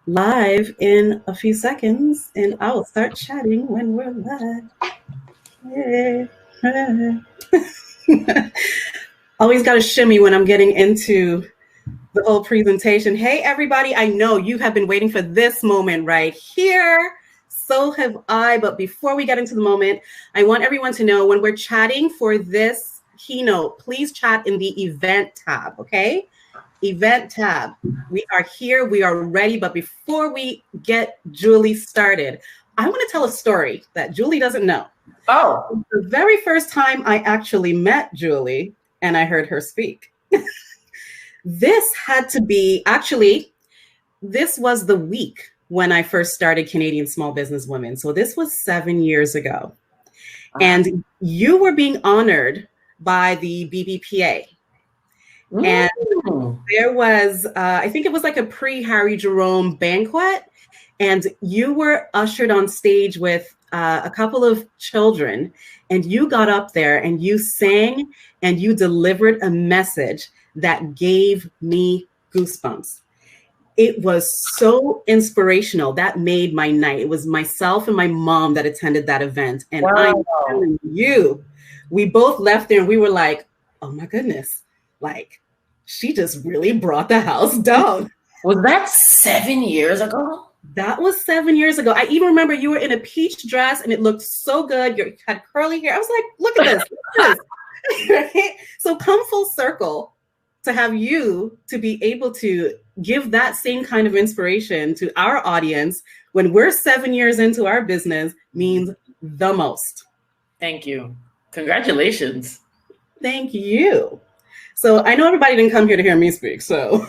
live in a few seconds, and I will start chatting when we're live. Yeah. Always got to shimmy when I'm getting into the whole presentation. Hey, everybody, I know you have been waiting for this moment right here. So have I. But before we get into the moment, I want everyone to know when we're chatting for this keynote, please chat in the event tab, okay? Event tab. We are here, we are ready. But before we get Jully started, I want to tell a story that Jully doesn't know. Oh. The very first time I actually met Jully and I heard her speak, this had to be, actually, this was the week when I first started Canadian Small Business Women. So this was 7 years ago. And you were being honored by the BBPA. And there was, I think it was like a pre-Harry Jerome banquet. And you were ushered on stage with a couple of children. And you got up there and you sang and you delivered a message that gave me goosebumps. It was so inspirational. That made my night. It was myself and my mom that attended that event. And wow. I'm telling you, we both left there and we were like, oh my goodness, like she just really brought the house down. Was that 7 years ago? That was 7 years ago. I even remember you were in a peach dress and it looked so good. You had curly hair. I was like, look at this. Look at this. Right? So come full circle to have you to be able to give that same kind of inspiration to our audience when we're 7 years into our business means the most. Thank you. Congratulations. Thank you. So I know everybody didn't come here to hear me speak, so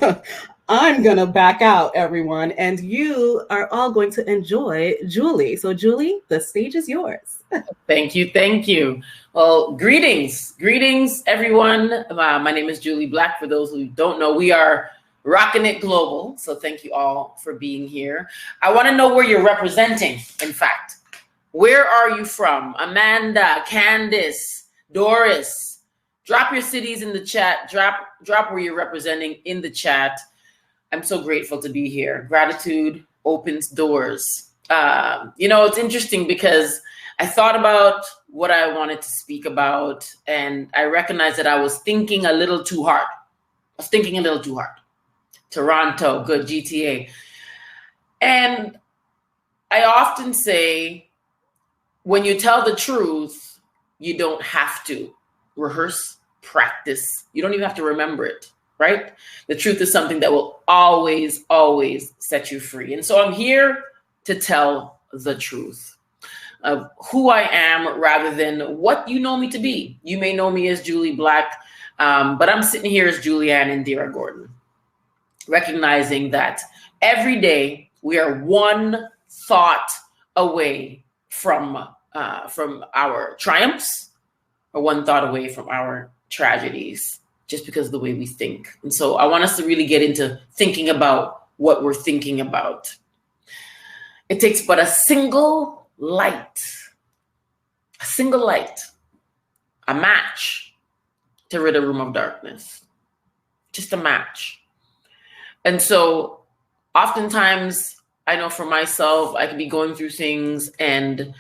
I'm going to back out, everyone, and you are all going to enjoy Jully. So Jully, the stage is yours. Thank you. Thank you. Well, greetings, everyone. My name is Jully Black. For those who don't know, we are Rockin' It Global. So thank you all for being here. I want to know where you're representing, in fact. Where are you from? Amanda, Candice, Doris. Drop your cities in the chat. Drop where you're representing in the chat. I'm so grateful to be here. Gratitude opens doors. It's interesting because I thought about what I wanted to speak about, and I recognized that I was thinking a little too hard. Toronto, good, GTA. And I often say, when you tell the truth, you don't have to rehearse, practice. You don't even have to remember it, right? The truth is something that will always, always set you free. And so I'm here to tell the truth of who I am rather than what you know me to be. You may know me as Jully Black, but I'm sitting here as Julianne Indira Gordon, recognizing that every day we are one thought away from our triumphs, or one thought away from our tragedies, just because of the way we think. And so I want us to really get into thinking about what we're thinking about. It takes but a single light, a match to rid a room of darkness. Just a match. And so oftentimes, I know for myself, I can be going through things and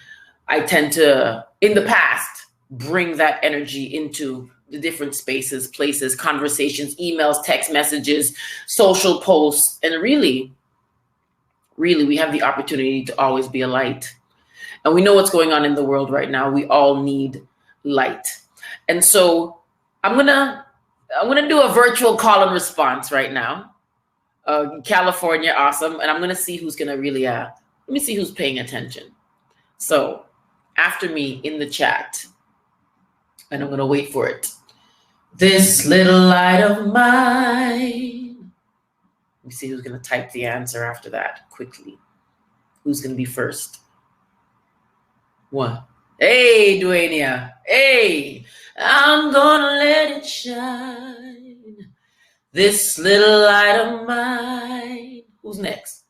I tend to, in the past, bring that energy into the different spaces, places, conversations, emails, text messages, social posts. And really, we have the opportunity to always be a light. And we know what's going on in the world right now. We all need light. And so I'm gonna do a virtual call and response right now. California, awesome. And I'm gonna see who's gonna really, let me see who's paying attention. So after me in the chat, and I'm gonna wait for it. This little light of mine. Let me see who's gonna type the answer after that quickly. Who's gonna be first? One. Hey, Duania. Hey, I'm gonna let it shine. This little light of mine. Who's next?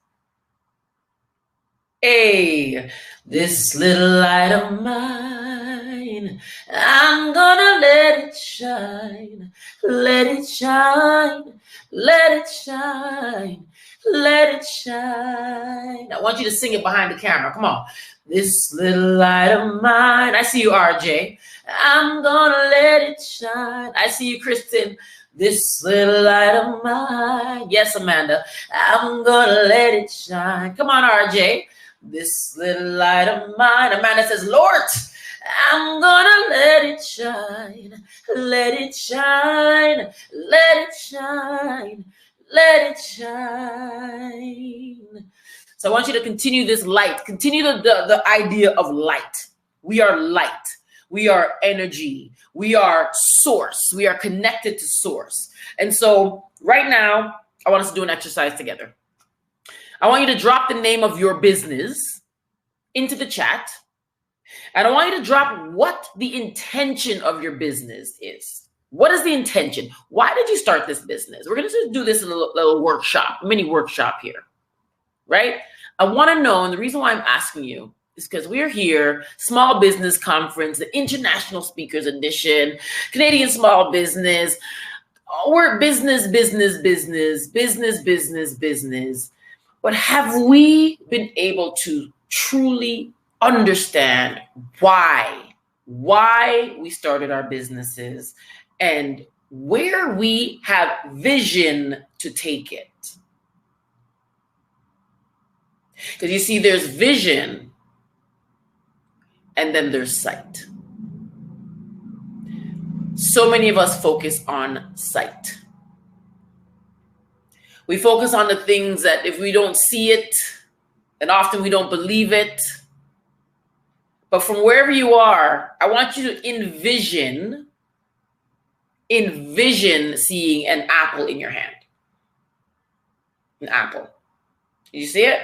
Hey, this little light of mine. shine. I'm gonna let it shine. Let it shine. Let it shine. Let it shine. I want you to sing it behind the camera. Come on. This little light of mine. I see you, RJ. I'm gonna let it shine. I see you, Kristen. This little light of mine. Yes, Amanda. I'm gonna let it shine. Come on, RJ. This little light of mine. Amanda says, Lord, I'm gonna let it shine. Let it shine. Let it shine. Let it shine. So I want you to continue this light. Continue the idea of light. We are light. We are energy. We are source. We are connected to source. And so right now, I want us to do an exercise together. I want you to drop the name of your business into the chat. And I want you to drop what the intention of your business is. What is the intention? Why did you start this business? We're going to just do this in a little workshop, mini workshop here, right? I want to know, and the reason why I'm asking you is because we're here, Small Business Conference, the International Speakers Edition, Canadian Small Business. We're business. But have we been able to truly understand why we started our businesses and where we have vision to take it? Because you see, there's vision and then there's sight. So many of us focus on sight. We focus on the things that if we don't see it, and often we don't believe it. But from wherever you are, I want you to envision seeing an apple in your hand. An apple. Did you see it?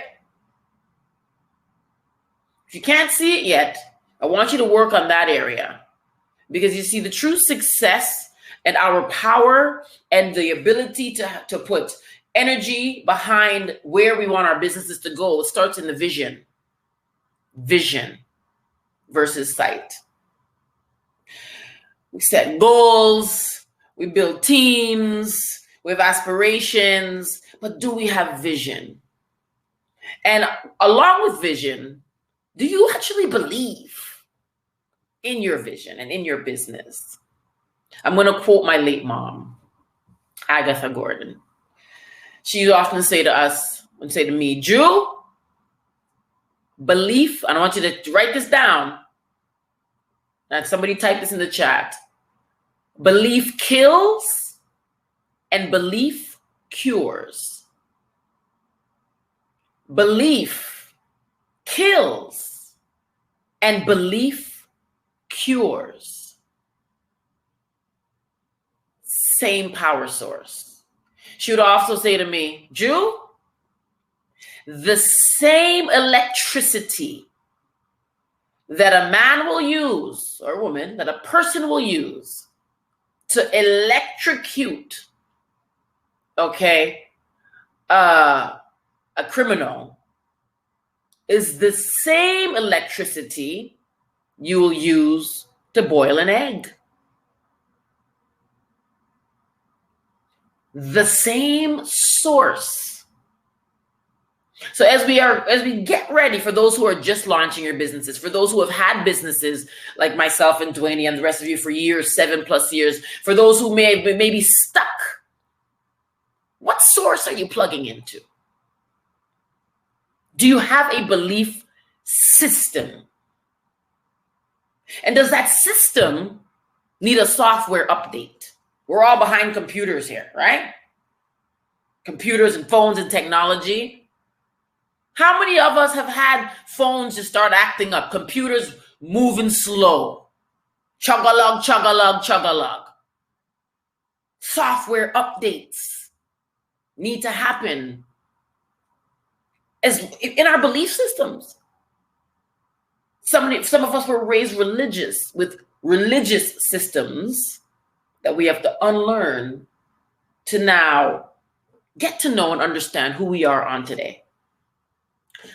If you can't see it yet, I want you to work on that area. Because you see, the true success and our power and the ability to put energy behind where we want our businesses to go, it starts in the vision. Vision versus sight. We set goals, we build teams, we have aspirations, but do we have vision? And along with vision, do you actually believe in your vision and in your business? I'm going to quote my late mom, Agatha Gordon. She used to often say to us, and say to me, Ju, belief, and I want you to write this down. And somebody type this in the chat. Belief kills and belief cures. Belief kills and belief cures. Same power source. She would also say to me, Ju, the same electricity that a man will use, or a woman, that a person will use to electrocute, a criminal, is the same electricity you will use to boil an egg. The same source. So as we get ready, for those who are just launching your businesses, for those who have had businesses like myself and Dwayne and the rest of you for years, 7+ years, for those who may be stuck, what source are you plugging into? Do you have a belief system? And does that system need a software update? We're all behind computers here, right? Computers and phones and technology. How many of us have had phones just start acting up? Computers moving slow. Chug-a-lug, chug-a-lug, chug-a-lug. Software updates need to happen as in our belief systems. Some of us were raised religious with religious systems that we have to unlearn to now get to know and understand who we are on today.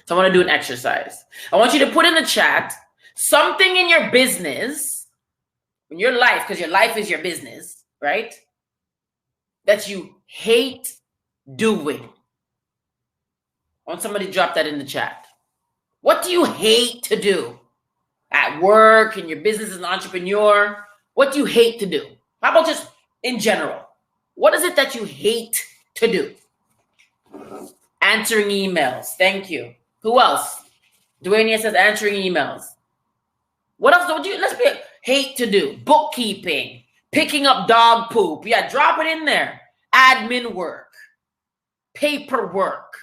So I want to do an exercise. I want you to put in the chat something in your business in your life, because your life is your business, right? That you hate doing. I want somebody to drop that in the chat. What do you hate to do at work, in your business as an entrepreneur? What do you hate to do? How about just in general? What is it that you hate to do? Answering emails. Thank you. Who else? Dwayne says answering emails. What else do you hate to do? Bookkeeping, picking up dog poop. Yeah, drop it in there. Admin work, paperwork.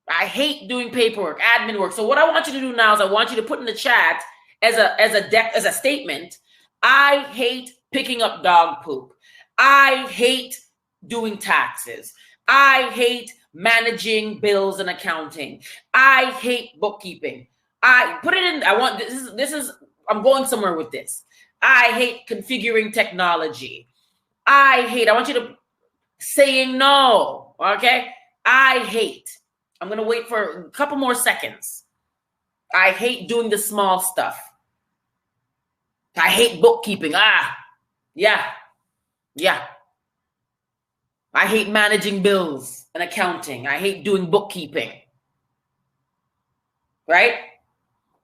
I hate doing paperwork, admin work. So what I want you to do now is I want you to put in the chat as a statement. I hate picking up dog poop. I hate doing taxes. I hate managing bills and accounting. I hate bookkeeping. I put it in. I want this is I'm going somewhere with this. I hate configuring technology. I want you to saying no. Okay. I hate. I'm going to wait for a couple more seconds. I hate doing the small stuff. I hate bookkeeping. Yeah. I hate managing bills and accounting. I hate doing bookkeeping. Right?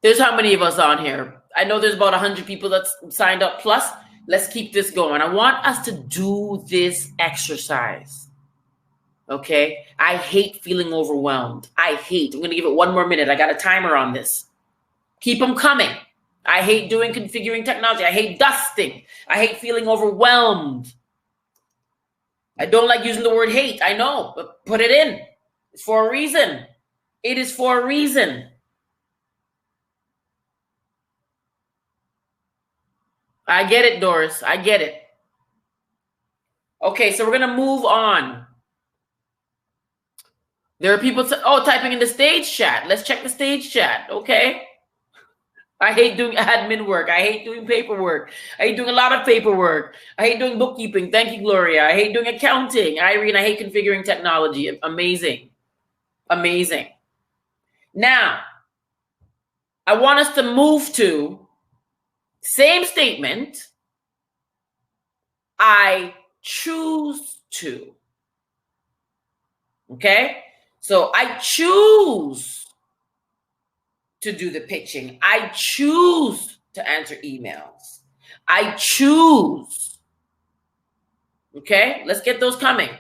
There's how many of us on here? I know there's about 100 people that's signed up plus. Let's keep this going. I want us to do this exercise. Okay? I hate feeling overwhelmed. I'm going to give it one more minute. I got a timer on this. Keep them coming. I hate doing configuring technology. I hate dusting. I hate feeling overwhelmed. I don't like using the word hate. I know, but put it in. It's for a reason. It is for a reason. I get it, Doris. I get it. Okay, so we're going to move on. There are people typing in the stage chat. Let's check the stage chat. Okay. I hate doing admin work. I hate doing paperwork. I hate doing a lot of paperwork. I hate doing bookkeeping. Thank you, Gloria. I hate doing accounting. Irene, I hate configuring technology. Amazing. Amazing. Now, I want us to move to same statement. I choose to. Okay? So I choose to do the pitching. I choose to answer emails. I choose. Okay? Let's get those coming.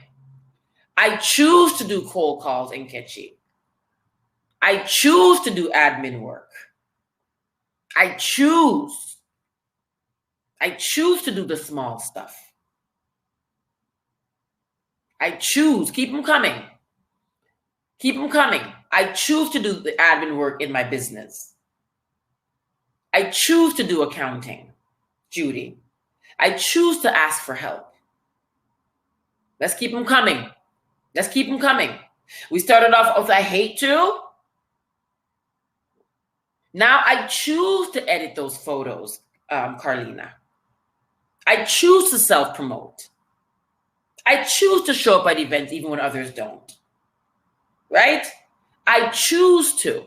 I choose to do cold calls and catchy. I choose to do admin work. I choose. I choose to do the small stuff. I choose. Keep them coming. Keep them coming. I choose to do the admin work in my business. I choose to do accounting, Judy. I choose to ask for help. Let's keep them coming. Let's keep them coming. We started off with I hate to. Now I choose to edit those photos, Carlina. I choose to self-promote. I choose to show up at events even when others don't. Right? I choose to.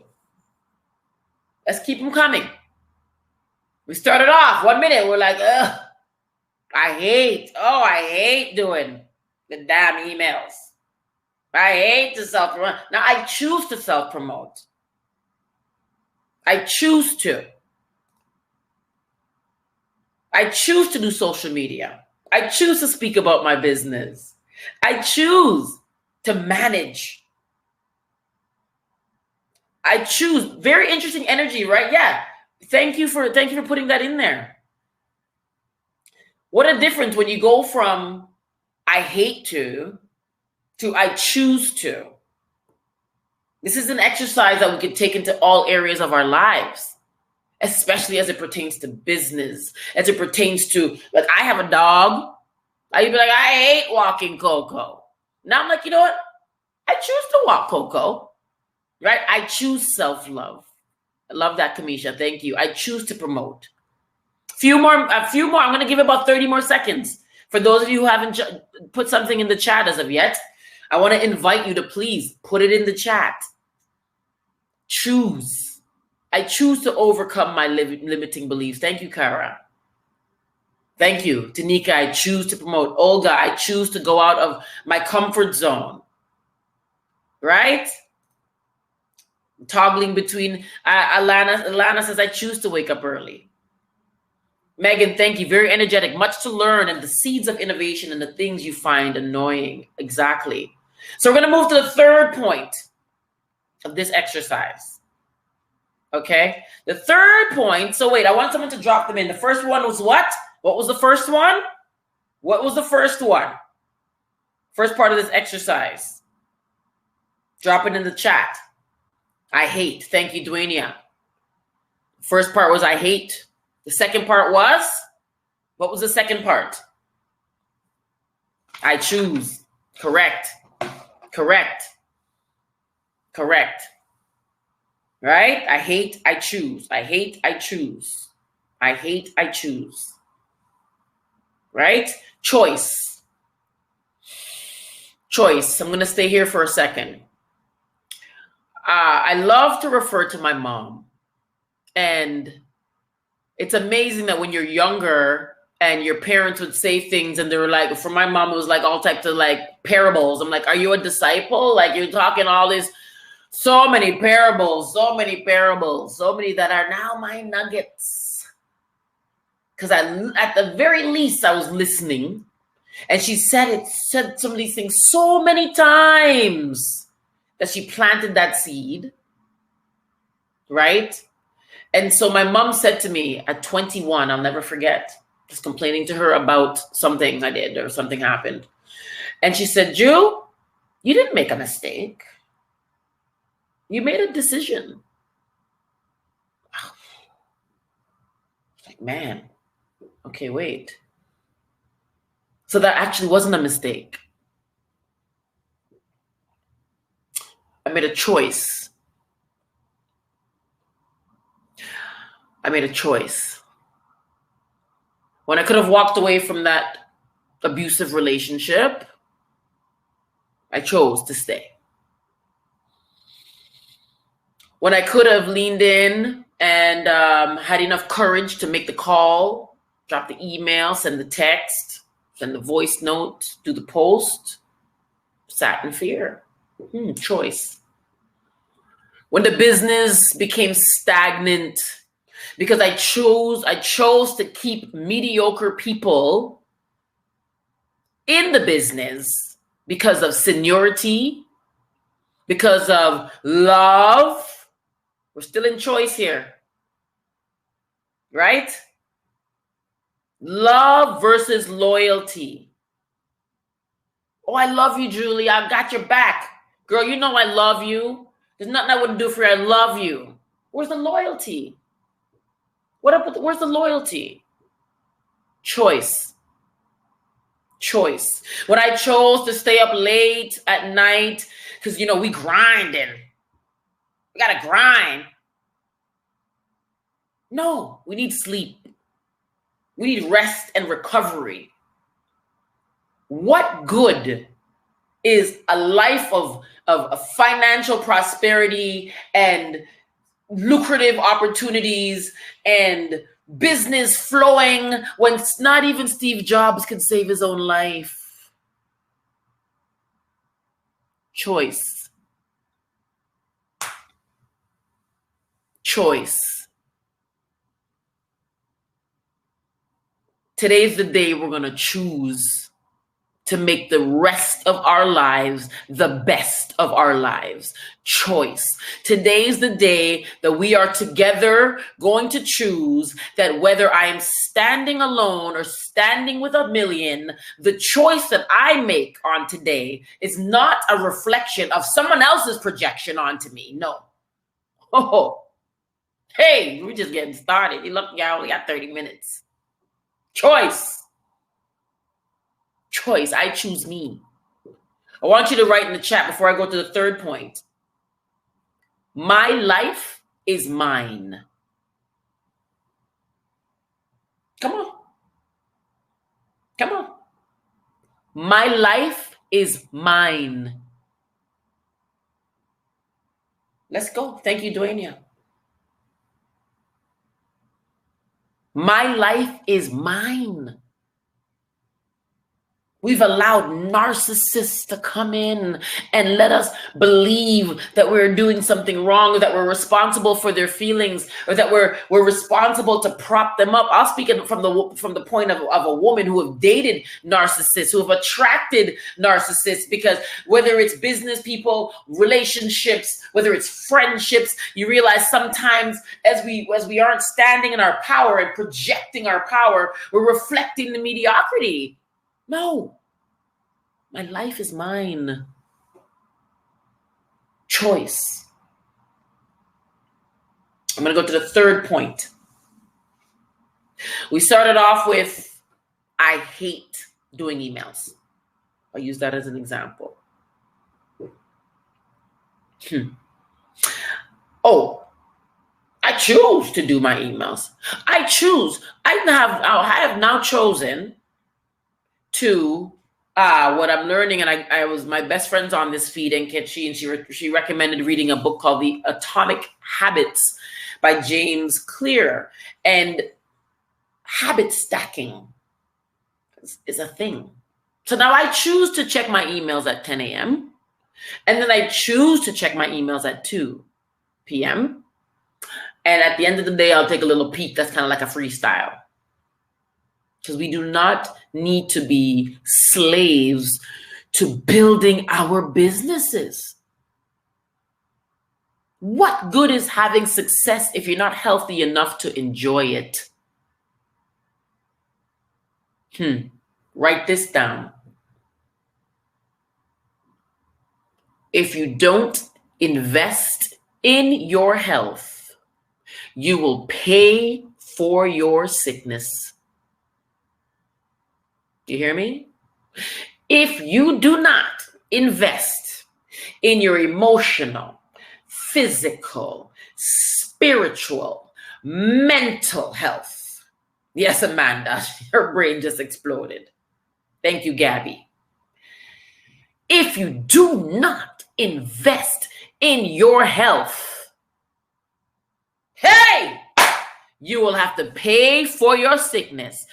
Let's keep them coming. We started off 1 minute. We're like, ugh, I hate doing the damn emails. I hate to self-promote. Now I choose to self-promote. I choose to. I choose to do social media. I choose to speak about my business. I choose to manage. I choose. Very interesting energy, right? Yeah. Thank you for putting that in there. What a difference when you go from I hate to I choose to. This is an exercise that we could take into all areas of our lives, especially as it pertains to business, as it pertains to, like, I have a dog. I'd be like, I hate walking Coco. Now I'm like, you know what? I choose to walk Coco, right? I choose self-love. I love that, Kamisha. Thank you. I choose to promote. A few more. I'm going to give about 30 more seconds. For those of you who haven't put something in the chat as of yet, I want to invite you to please put it in the chat. Choose. I choose to overcome my limiting beliefs. Thank you, Kara. Thank you. Tanika, I choose to promote. Olga, I choose to go out of my comfort zone. Right? Toggling between, Alana says, I choose to wake up early. Megan, thank you. Very energetic, much to learn, and the seeds of innovation and the things you find annoying. Exactly. So we're going to move to the third point of this exercise. Okay? The third point. So wait, I want someone to drop them in. The first one was what? What was the first one? What was the first one? First part of this exercise. Drop it in the chat. I hate. Thank you, Dwaynia. First part was I hate. The second part was? What was the second part? I choose. Correct. Correct. Correct. Right? I hate, I choose. I hate, I choose. I hate, I choose. Right? Choice. Choice. I'm going to stay here for a second. I love to refer to my mom. And it's amazing that when you're younger and your parents would say things and they were like, for my mom, it was like all types of like parables. I'm like, are you a disciple? Like you're talking all this, so many parables, so many that are now my nuggets. Because at the very least, I was listening. And she said some of these things so many times that she planted that seed. Right? And so my mom said to me at 21, I'll never forget, just complaining to her about something I did or something happened. And she said, Ju, you didn't make a mistake. You made a decision. Like, man, okay, wait. So that actually wasn't a mistake. I made a choice. I made a choice. When I could have walked away from that abusive relationship, I chose to stay. When I could have leaned in and had enough courage to make the call, drop the email, send the text, send the voice note, do the post, sat in fear. Choice. When the business became stagnant, because I chose to keep mediocre people in the business because of seniority, because of love. We're still in choice here, right? Love versus loyalty. Oh, I love you, Julie. I've got your back. Girl, you know I love you. There's nothing I wouldn't do for you. I love you. Where's the loyalty? Where's the loyalty? Choice. Choice. When I chose to stay up late at night, because, we grinding. We got to grind. No, we need sleep. We need rest and recovery. What good is a life of financial prosperity and lucrative opportunities and business flowing when it's not even Steve Jobs can save his own life? Choice. Choice. Today's the day we're going to choose to make the rest of our lives the best of our lives. Choice. Today's the day that we are together going to choose that whether I am standing alone or standing with a million, the choice that I make on today is not a reflection of someone else's projection onto me. No. Oh, hey, we're just getting started. You look, y'all only got 30 minutes. Choice. Choice. I choose me. I want you to write in the chat before I go to the third point. My life is mine. Come on. Come on. My life is mine. Let's go. Thank you, Dwayne. My life is mine. We've allowed narcissists to come in and let us believe that we're doing something wrong, or that we're responsible for their feelings, or that we're responsible to prop them up. I'll speak from the point of a woman who have dated narcissists, who have attracted narcissists, because whether it's business people, relationships, whether it's friendships, you realize sometimes as we aren't standing in our power and projecting our power, we're reflecting the mediocrity. No, my life is mine. Choice. I'm going to go to the third point. We started off with, I hate doing emails. I'll use that as an example. Oh, I choose to do my emails. I have now chosen to what I'm learning, and I was my best friend's on this feed, and she recommended reading a book called The Atomic Habits by James Clear. And habit stacking is a thing. So now I choose to check my emails at 10 a.m. and then I choose to check my emails at 2 p.m. And at the end of the day, I'll take a little peek. That's kind of like a freestyle. Because we do not need to be slaves to building our businesses. What good is having success if you're not healthy enough to enjoy it? Write this down. If you don't invest in your health, you will pay for your sickness. You hear me? If you do not invest in your emotional, physical, spiritual, mental health. Yes, Amanda, her brain just exploded. Thank you, Gabby. If you do not invest in your health, hey, you will have to pay for your sickness.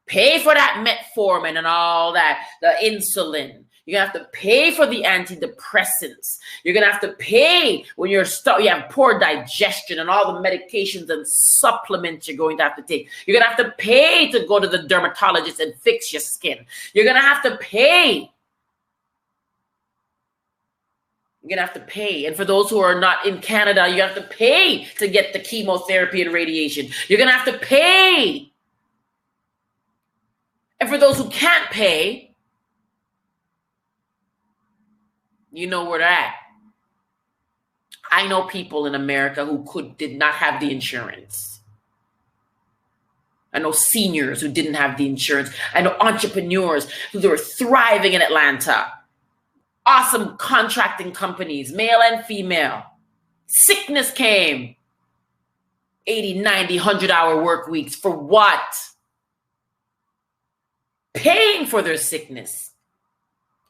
Pay for that metformin and all that, the insulin. You're going to have to pay for the antidepressants. You're going to have to pay when you have poor digestion and all the medications and supplements you're going to have to take. You're going to have to pay to go to the dermatologist and fix your skin. You're going to have to pay. You're going to have to pay. And for those who are not in Canada, you have to pay to get the chemotherapy and radiation. You're going to have to pay. And for those who can't pay, you know where they're at. I know people in America who did not have the insurance. I know seniors who didn't have the insurance. I know entrepreneurs who were thriving in Atlanta. Awesome contracting companies, male and female. Sickness came. 80, 90, 100-hour work weeks. For what? Paying for their sickness.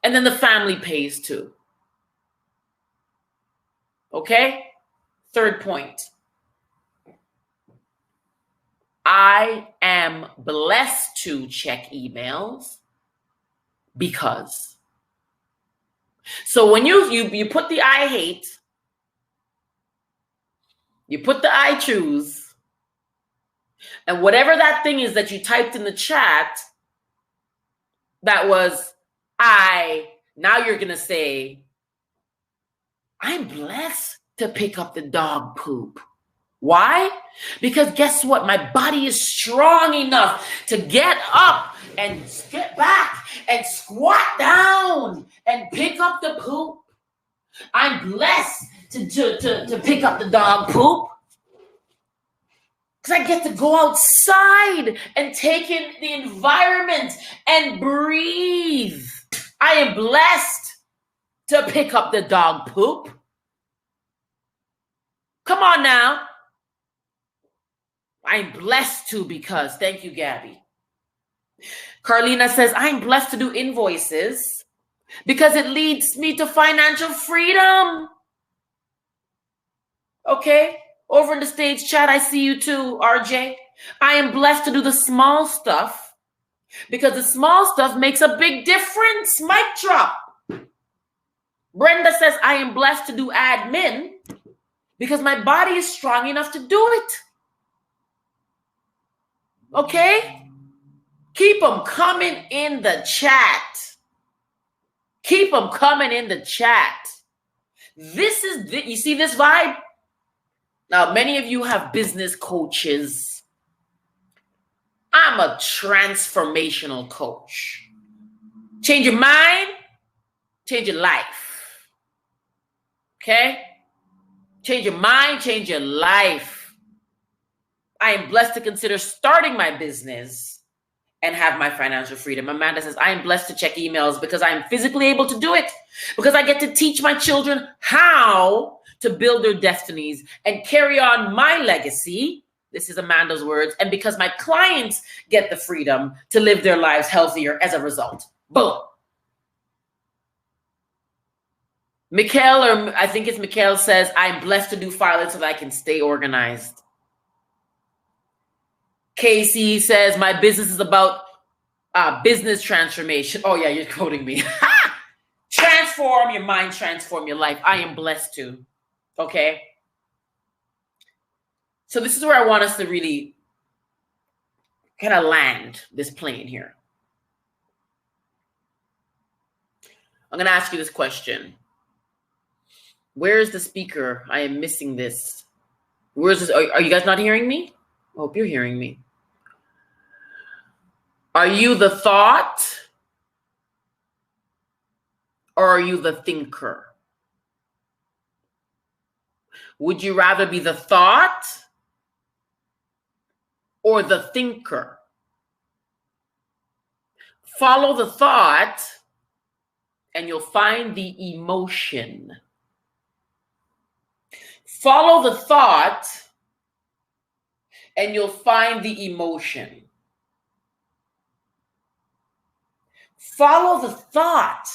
And then the family pays too. Okay? Third point. I am blessed to check emails because. So when you put the I hate, you put the I choose, and whatever that thing is that you typed in the chat, that was now you're going to say, I'm blessed to pick up the dog poop. Why? Because guess what? My body is strong enough to get up and get back and squat down and pick up the poop. I'm blessed to pick up the dog poop. Because I get to go outside and take in the environment and breathe. I am blessed to pick up the dog poop. Come on now. I'm blessed to because, thank you, Gabby. Carlina says, I'm blessed to do invoices because it leads me to financial freedom. Okay. Over in the stage chat, I see you too, RJ. I am blessed to do the small stuff Because the small stuff makes a big difference. Mic drop. Brenda says, I am blessed to do admin because my body is strong enough to do it. Okay? Keep them coming in the chat. Keep them coming in the chat. This is, you see this vibe? Now, many of you have business coaches. I'm a transformational coach. Change your mind, change your life. Okay? Change your mind, change your life. I am blessed to consider starting my business and have my financial freedom. Amanda says, I am blessed to check emails because I am physically able to do it, because I get to teach my children how to build their destinies and carry on my legacy. This is Amanda's words. And because my clients get the freedom to live their lives healthier as a result. Boom. Mikhail, or I think it's Mikhail, says, I'm blessed to do filing so that I can stay organized. Casey says, my business is about business transformation. Oh, yeah, you're quoting me. Transform your mind, transform your life. I am blessed to. Okay? So this is where I want us to really kind of land this plane here. I'm going to ask you this question. Where is the speaker? I am missing this. Where is this? Are you guys not hearing me? I hope you're hearing me. Are you the thought or are you the thinker? Would you rather be the thought or the thinker? Follow the thought and you'll find the emotion. Follow the thought and you'll find the emotion. Follow the thought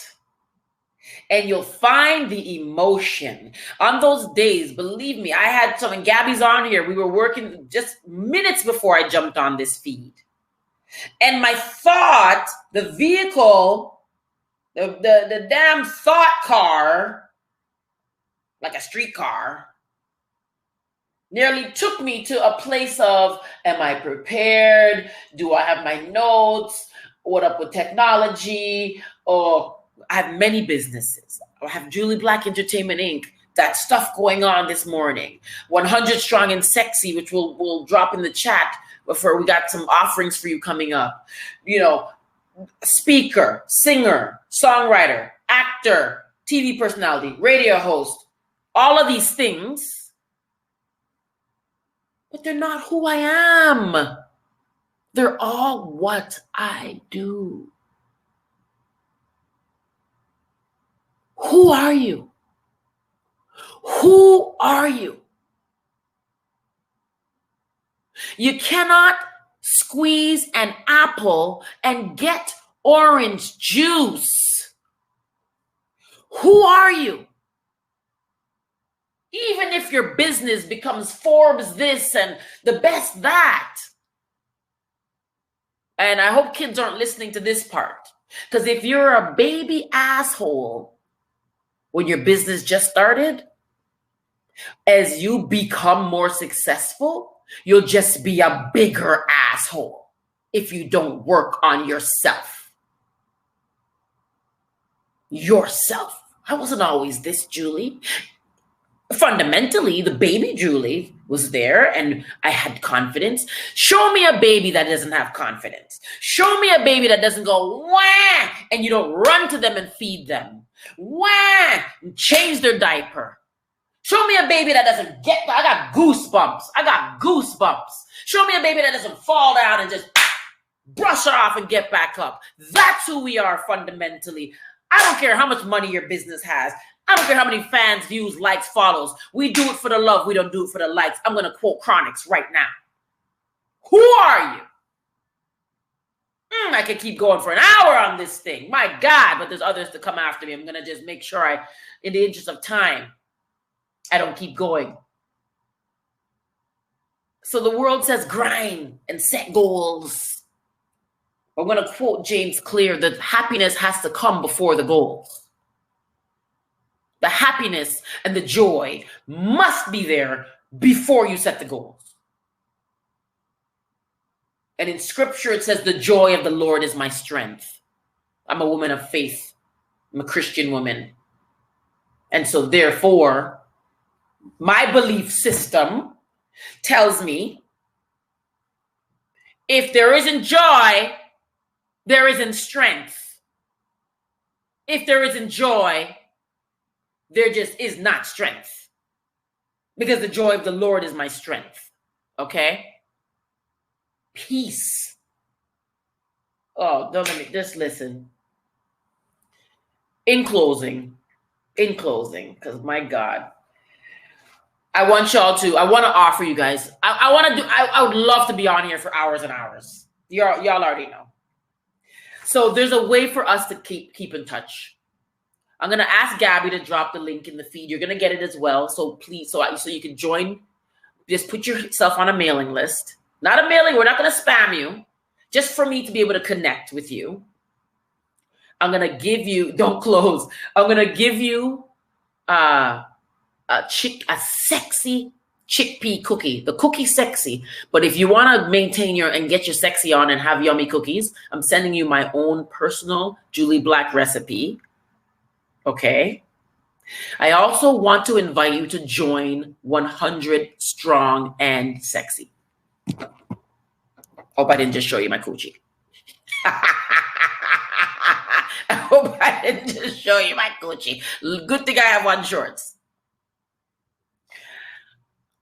and you'll find the emotion. On those days, believe me, I had some, and Gabby's on here. We were working just minutes before I jumped on this feed. And my thought, the vehicle, the damn thought car, like a street car, nearly took me to a place of, am I prepared? Do I have my notes? What up with technology? Oh, I have many businesses. I have Jully Black Entertainment Inc. That stuff going on this morning. 100 Strong and Sexy, which we'll drop in the chat before we got some offerings for you coming up. You know, speaker, singer, songwriter, actor, TV personality, radio host, all of these things. But they're not who I am. They're all what I do. Who are you? Who are you? You cannot squeeze an apple and get orange juice. Who are you? Even if your business becomes Forbes this and the best that. And I hope kids aren't listening to this part. Because if you're a baby asshole when your business just started, as you become more successful, you'll just be a bigger asshole if you don't work on yourself. Yourself. I wasn't always this, Jully. Fundamentally, the baby Jully was there and I had confidence. Show me a baby that doesn't have confidence. Show me a baby that doesn't go, wah, and you don't run to them and feed them. Wah, and change their diaper. Show me a baby that doesn't get, I got goosebumps. I got goosebumps. Show me a baby that doesn't fall down and just brush it off and get back up. That's who we are fundamentally. I don't care how much money your business has. I don't care how many fans, views, likes, follows. We do it for the love. We don't do it for the likes. I'm going to quote Chronics right now. Who are you? I could keep going for an hour on this thing. My God, but there's others to come after me. I'm going to just make sure in the interest of time, I don't keep going. So the world says grind and set goals. I'm going to quote James Clear that happiness has to come before the goals. The happiness and the joy must be there before you set the goals. And in scripture, it says, the joy of the Lord is my strength. I'm a woman of faith. I'm a Christian woman. And so therefore, my belief system tells me if there isn't joy, there isn't strength. If there isn't joy, there just is not strength. Because the joy of the Lord is my strength. Okay? Peace. Oh, don't let me just listen. In closing, because my God, I want to offer you guys, I would love to be on here for hours and hours. Y'all already know. So there's a way for us to keep in touch. I'm going to ask Gabby to drop the link in the feed. You're going to get it as well. So please, so you can join, just put yourself on a mailing list. Not a mailing, we're not going to spam you. Just for me to be able to connect with you. I'm going to give you, don't close. I'm going to give you a sexy chickpea cookie. The cookie's sexy. But if you want to maintain and get your sexy on and have yummy cookies, I'm sending you my own personal Jully Black recipe. Okay. I also want to invite you to join 100 Strong and Sexy. Hope I didn't just show you my coochie. I hope I didn't just show you my coochie. Good thing I have on shorts.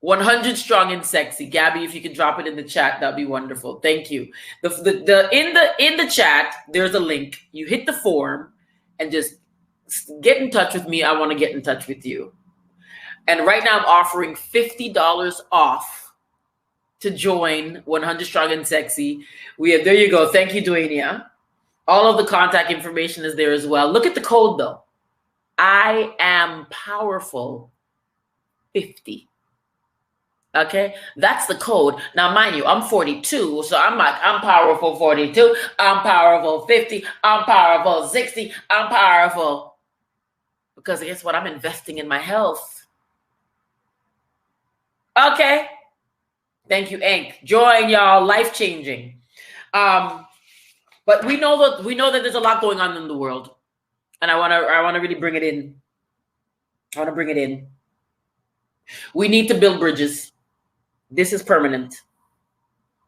100 Strong and Sexy. Gabby, if you could drop it in the chat, that'd be wonderful. Thank you. In the chat, there's a link. You hit the form and just get in touch with me. I want to get in touch with you. And right now I'm offering $50 off to join 100 Strong and Sexy. There you go. Thank you, Duania. All of the contact information is there as well. Look at the code though. I am powerful 50. Okay, that's the code. Now, mind you, I'm 42, so I'm powerful 42. I'm powerful 50. I'm powerful 60. I'm powerful. Because guess what? I'm investing in my health. Okay. Thank you, Ink. Join y'all. Life-changing. But we know that there's a lot going on in the world. And I wanna really bring it in. I want to bring it in. We need to build bridges. This is permanent.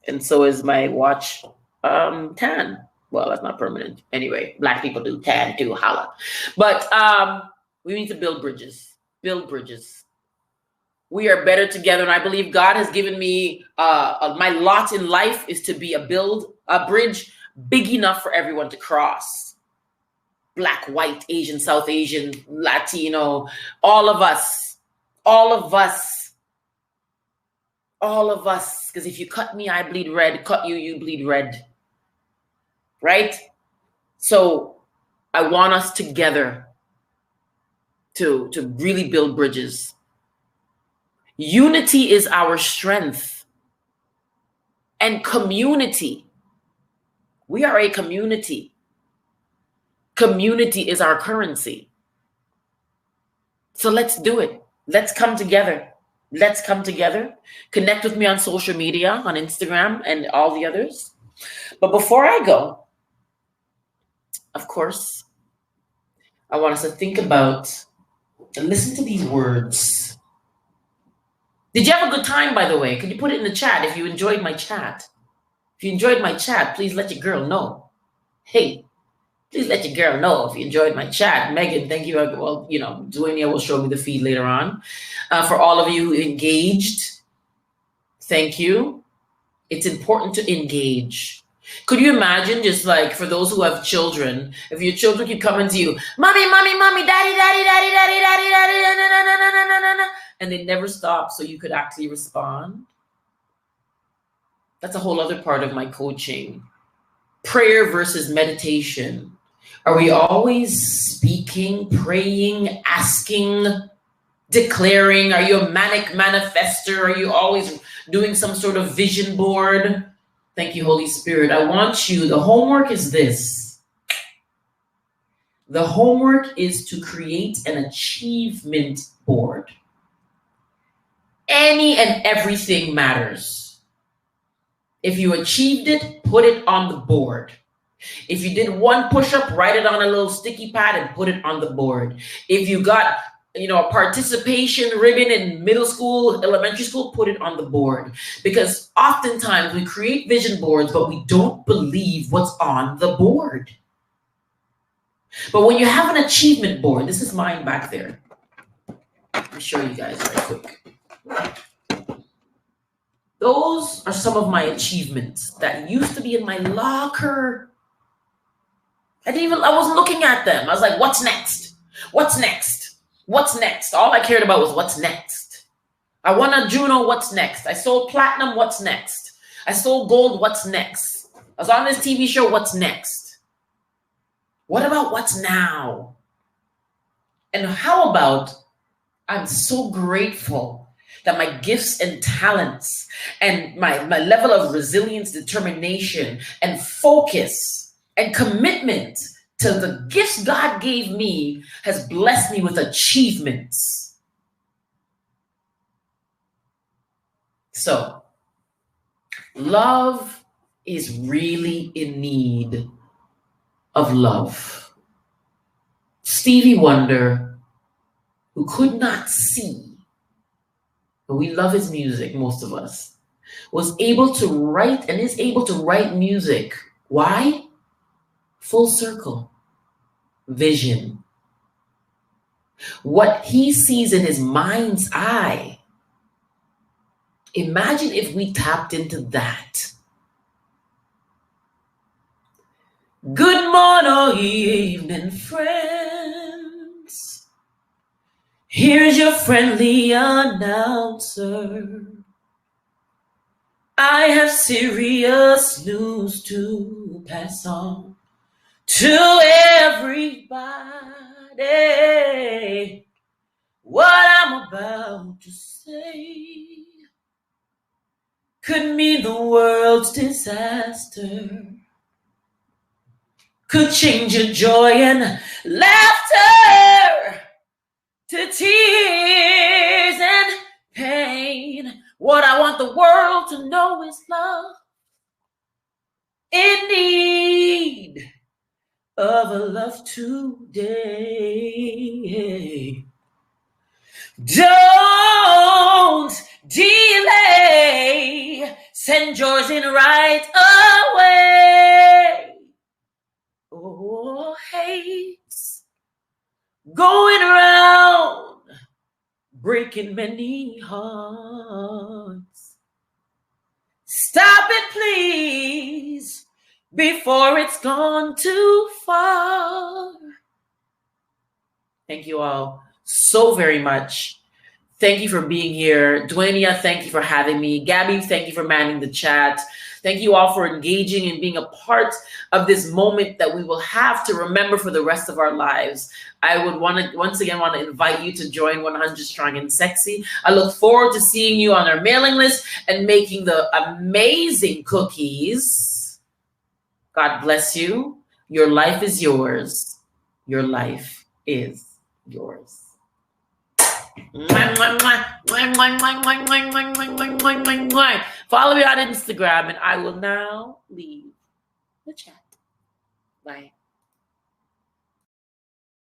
And so is my watch tan. Well, that's not permanent. Anyway, Black people do tan too, holla. But we need to build bridges. Build bridges. We are better together. And I believe God has given me, my lot in life is to be a bridge big enough for everyone to cross. Black, white, Asian, South Asian, Latino, all of us. Because if you cut me, I bleed red. Cut you, you bleed red. Right? So I want us together to really build bridges. Unity is our strength. And community. We are a community. Community is our currency. So let's do it. Let's come together. Let's come together. Connect with me on social media, on Instagram and all the others. But before I go, of course, I want us to think about and listen to these words. Did you have a good time, by the way? Could you put it in the chat if you enjoyed my chat? If you enjoyed my chat, please let your girl know. Hey, please let your girl know if you enjoyed my chat. Megan, thank you. Well, Duania will show me the feed later on. For all of you who engaged, thank you. It's important to engage. Could you imagine, just like for those who have children, if your children keep coming to you, mommy, mommy, mommy, daddy, daddy, daddy, daddy, daddy, daddy, na, na, na, na, na, na, na, and they never stop, so you could actually respond? That's a whole other part of my coaching. Prayer versus meditation. Are we always speaking, praying, asking, declaring? Are you a manic manifester? Are you always doing some sort of vision board? Thank you, Holy Spirit. I want you, the homework is this. The homework is to create an achievement board. Any and everything matters. If you achieved it, put it on the board. If you did one push-up, write it on a little sticky pad and put it on the board. If you got, a participation ribbon in middle school, elementary school, put it on the board. Because oftentimes we create vision boards, but we don't believe what's on the board. But when you have an achievement board, this is mine back there. Let me show you guys right quick. Those are some of my achievements that used to be in my locker. I wasn't looking at them. I was like, what's next? What's next? What's next? All I cared about was what's next. I won a Juno, what's next? I sold platinum, what's next? I sold gold, what's next? I was on this TV show, what's next? What about what's now? And how about, I'm so grateful that my gifts and talents and my level of resilience, determination, and focus and commitment to the gifts God gave me has blessed me with achievements. So, love is really in need of love. Stevie Wonder, who could not see, but we love his music, most of us, was able to write and is able to write music. Why? Full circle. Vision. What he sees in his mind's eye. Imagine if we tapped into that. Good morning, evening, friends. Here's your friendly announcer. I have serious news to pass on to everybody. What I'm about to say could mean the world's disaster, could change your joy and laughter to tears and pain. What I want the world to know is love in need of a love today. Don't delay, send yours in right away. Oh, hate's going around, breaking many hearts. Stop it, please, before it's gone too far. Thank you all so very much. Thank you for being here. Dwaynia, thank you for having me. Gabby, thank you for manning the chat. Thank you all for engaging and being a part of this moment that we will have to remember for the rest of our lives. I would once again want to invite you to join 100 Strong and Sexy. I look forward to seeing you on our mailing list and making the amazing cookies. God bless you. Your life is yours. Your life is yours. Follow me on Instagram, and I will now leave the chat. Bye.